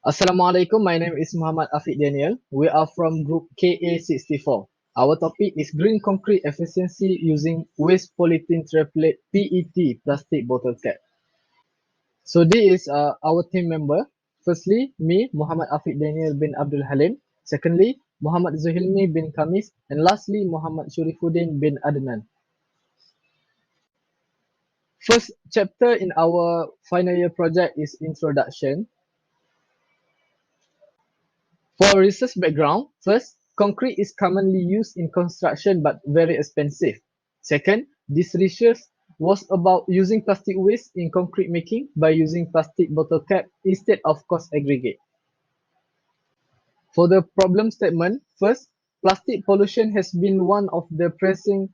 Assalamualaikum, my name is Muhammad Afiq Daniel. We are from group KA64. Our topic is green concrete efficiency using waste polyethylene terephthalate PET plastic bottle cap. So this is our team member. Firstly, me, Muhammad Afiq Daniel bin Abdul Halim. Secondly, Muhammad Zuhilmi bin Kamis. And lastly, Muhammad Shurifuddin bin Adnan. First chapter in our final year project is introduction. For research background, first, concrete is commonly used in construction but very expensive. Second, this research was about using plastic waste in concrete making by using plastic bottle cap instead of cost aggregate. For the problem statement, first, plastic pollution has been one of the pressing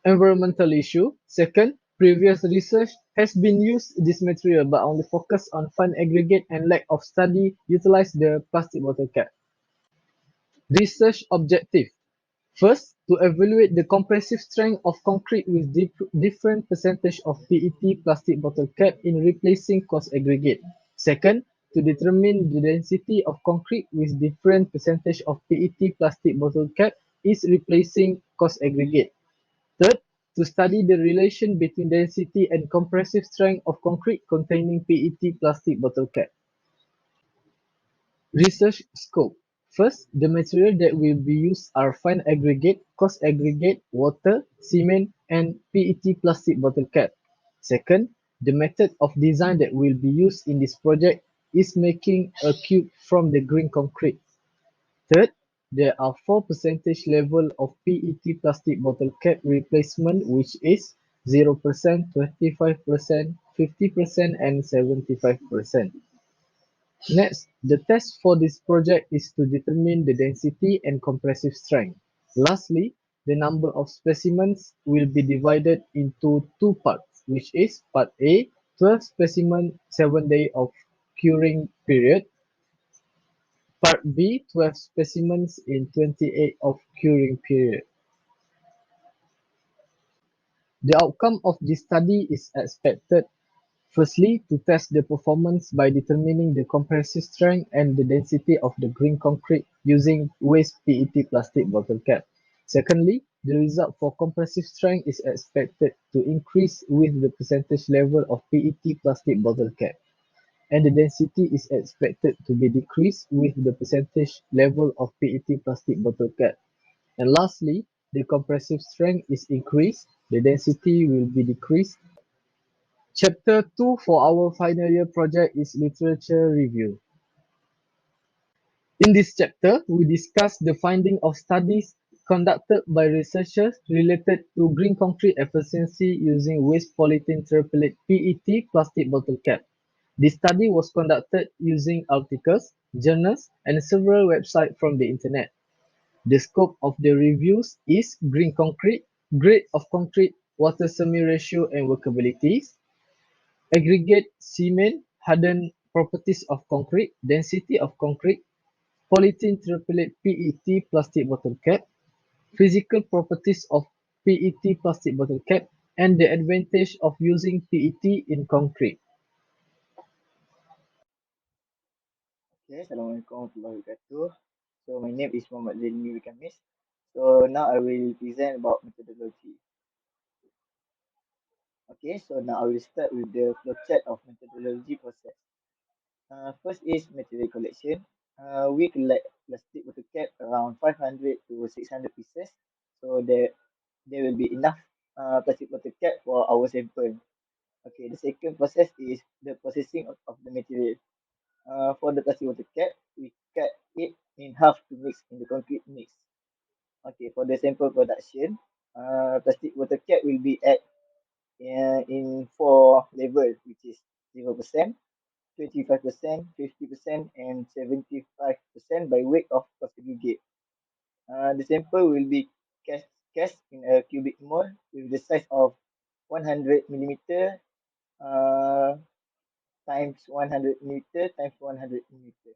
environmental issue. Second, previous research has been used this material but only focus on fine aggregate and lack of study utilize the plastic bottle cap. Research objective. First, to evaluate the compressive strength of concrete with different percentage of PET plastic bottle cap in replacing cost aggregate. Second, to determine the density of concrete with different percentage of PET plastic bottle cap is replacing cost aggregate. Third, to study the relation between density and compressive strength of concrete containing PET plastic bottle cap. Research scope. First, the material that will be used are fine aggregate, coarse aggregate, water, cement, and PET plastic bottle cap. Second, the method of design that will be used in this project is making a cube from the green concrete. Third, there are 4 percentage level of PET plastic bottle cap replacement, which is 0%, 25%, 50%, and 75%. Next, the test for this project is to determine the density and compressive strength. Lastly, the number of specimens will be divided into two parts, which is part A, 12 specimens, 7 days of curing period. Part B, 12 specimens in 28 of curing period. The outcome of this study is expected. Firstly, to test the performance by determining the compressive strength and the density of the green concrete using waste PET plastic bottle cap. Secondly, the result for compressive strength is expected to increase with the percentage level of PET plastic bottle cap, and the density is expected to be decreased with the percentage level of PET plastic bottle cap. And lastly, the compressive strength is increased, the density will be decreased. Chapter 2 for our final year project is literature review. In this chapter, we discuss the finding of studies conducted by researchers related to green concrete efficiency using waste polyethylene terephthalate PET plastic bottle cap. This study was conducted using articles, journals, and several websites from the internet. The scope of the reviews is green concrete, grade of concrete, water semi ratio and workabilities, aggregate cement, hardened properties of concrete, density of concrete, polyethylene terephthalate PET plastic bottle cap, physical properties of PET plastic bottle cap, and the advantage of using PET in concrete. Okay, Assalamualaikum warahmatullahi wabarakatuh. So my name is Muhammad Zaini Kamis. So now I will present about methodology. Okay, so now I will start with the flowchart of methodology process. First is material collection. We collect plastic bottle cap around 500 to 600 pieces. So there will be enough plastic bottle cap for our sample. Okay, the second process is the processing of the material. For the plastic bottle cap, we cut it in half to mix in the concrete mix. Okay, for the sample production, plastic bottle cap will be at in four levels, which is 0%, 25%, 50%, and 75% by weight of cost aggregate. The sample will be cast in a cubic mold with the size of 100 millimeter times 100 millimeter times 100 millimeter.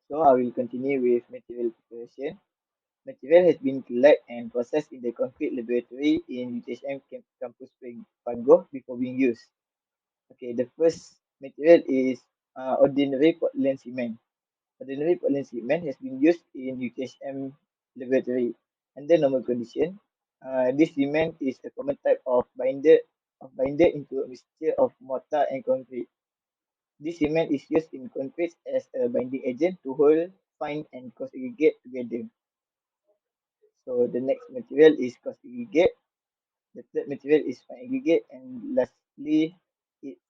So I will continue with material preparation. Material has been collected and processed in the concrete laboratory in UTHM Campus Pagoh before being used. Okay, the first material is ordinary Portland cement. Ordinary Portland cement has been used in UKSM laboratory. Under normal condition, this cement is a common type of binder into a mixture of mortar and concrete. This cement is used in concrete as a binding agent to hold fine and coarse aggregate together. So the next material is coarse aggregate. The third material is fine aggregate, and lastly,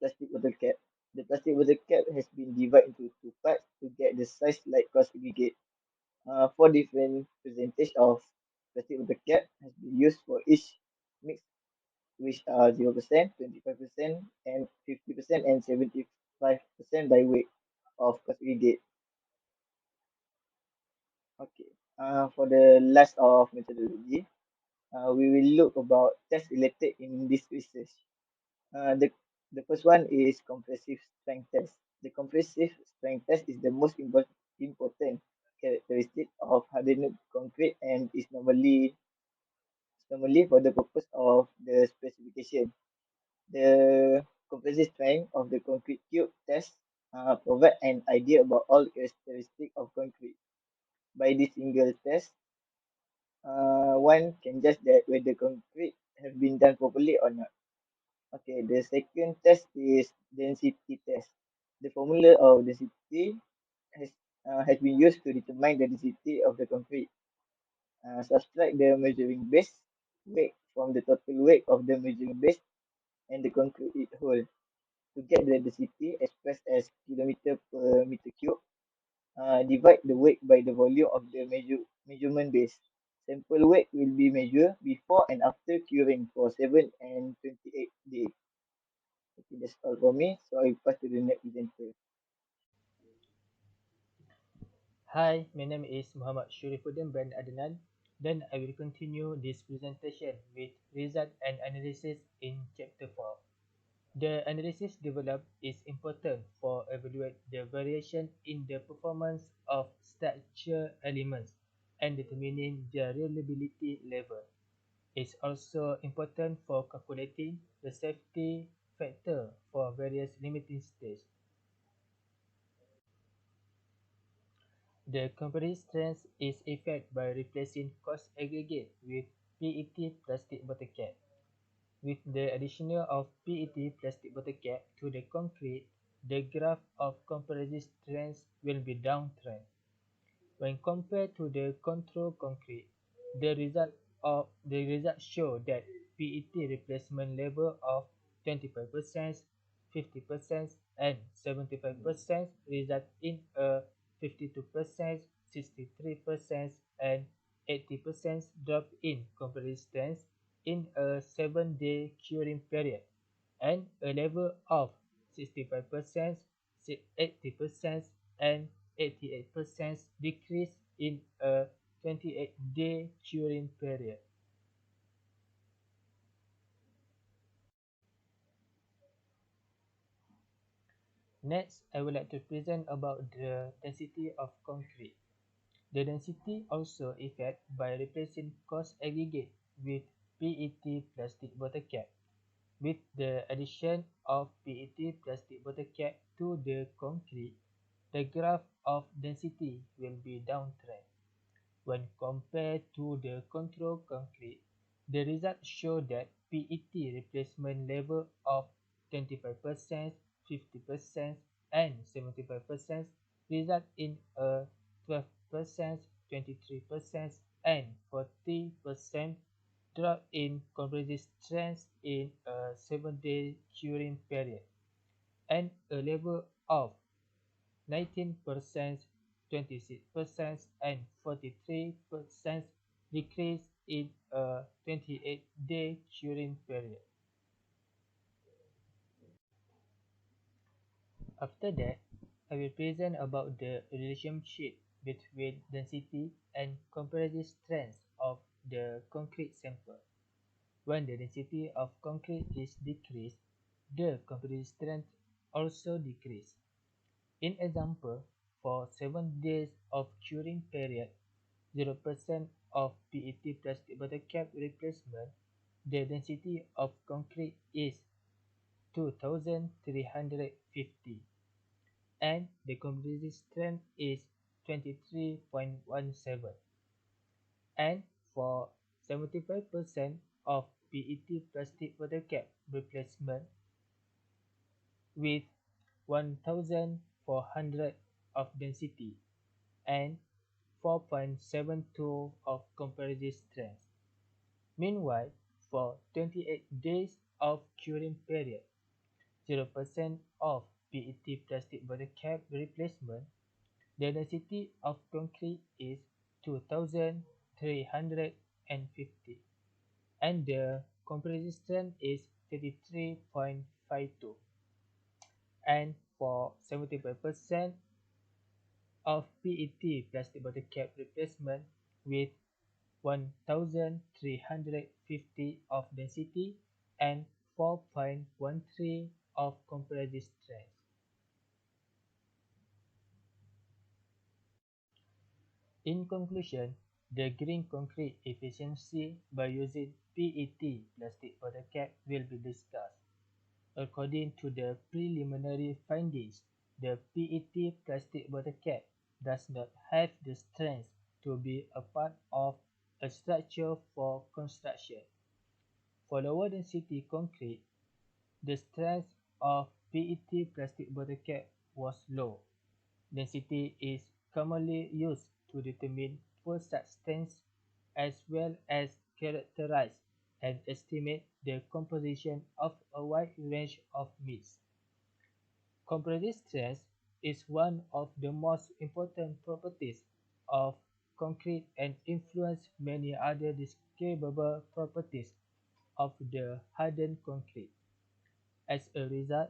plastic bottle cap. The plastic bottle cap has been divided into two parts to get the size like coarse aggregate. Four different percentage of plastic bottle cap has been used for each mix, which are 0%, 25%, and 50%, and 75% by weight of coarse aggregate. Okay. For the last of methodology, we will look about tests related in this research. Uh, the, the first one is compressive strength test. The compressive strength test is the most important characteristic of hardened concrete and is normally for the purpose of the specification. The compressive strength of the concrete cube test provide an idea about all characteristics of concrete. By this single test, one can judge that whether concrete have been done properly or not. Okay, the second test is density test. The formula of density has has been used to determine the density of the concrete. Subtract the measuring base weight from the total weight of the measuring base and the concrete whole to get the density expressed as kilometer per meter cube. Divide the weight by the volume of the measurement base. Sample weight will be measured before and after curing for 7 and 28 days. Okay, that's all for me. So I pass to the next presenter. Hi, my name is Muhammad Shurifuddin Ben Adnan. Then I will continue this presentation with result and analysis in chapter 4. The analysis developed is important for evaluate the variation in the performance of structure elements and determining their reliability level. It's also important for calculating the safety factor for various limiting states. The compressive strength is affected by replacing coarse aggregate with PET plastic bottle cap. With the addition of PET plastic bottle cap to the concrete, the graph of compressive strength will be downtrend. When compared to the control concrete, the results show that PET replacement level of 25%, 50%, and 75% result in a 52%, 63%, and 80% drop in compressive strength in a 7-day curing period, and a level of 65%, 80%, and 88% decrease in a 28-day curing period. Next, I would like to present about the density of concrete. The density also affected by replacing coarse aggregate with PET plastic bottle cap. With the addition of PET plastic bottle cap to the concrete, the graph of density will be downtrend. When compared to the control concrete, the results show that PET replacement level of 25%, 50%, and 75% result in a 12%, 23%, and 40% drop in compressive strength in a 7-day curing period, and a level of 19%, 26%, and 43% decrease in a 28-day curing period. After that, I will present about the relationship between density and compressive strength of the concrete sample. When the density of concrete is decreased, the compressive strength also decreases. In example, for 7 days of curing period, 0% of PET plastic bottle cap replacement, the density of concrete is 2350 and the compressive strength is 23.17, and for 75% of PET plastic bottle cap replacement with 1400 of density and 4.72 of compressive strength. Meanwhile, for 28 days of curing period, 0% of PET plastic bottle cap replacement, the density of concrete is 2350 and the compressive strength is 33.52, and for 75% of PET plastic bottle cap replacement with 1350 of density and 4.13 of compressive strength. In conclusion, the green concrete efficiency by using PET plastic bottle cap will be discussed. According to the preliminary findings, the PET plastic bottle cap does not have the strength to be a part of a structure for construction. For lower density concrete, the strength of PET plastic bottle cap was low. Density is commonly used to determine full substance as well as characterize and estimate the composition of a wide range of mix. Compressive strength is one of the most important properties of concrete and influences many other describable properties of the hardened concrete. As a result,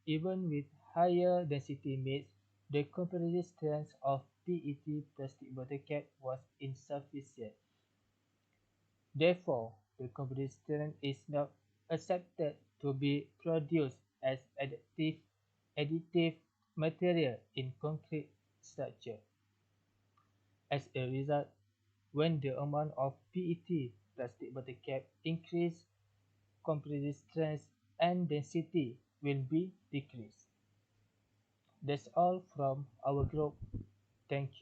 even with higher density mix, the compressive strength of PET plastic bottle cap was insufficient. Therefore, the compressive strength is not accepted to be produced as additive material in concrete structure. As a result, when the amount of PET plastic bottle cap increases, compressive strength and density will be decreased. That's all from our group. Thank you.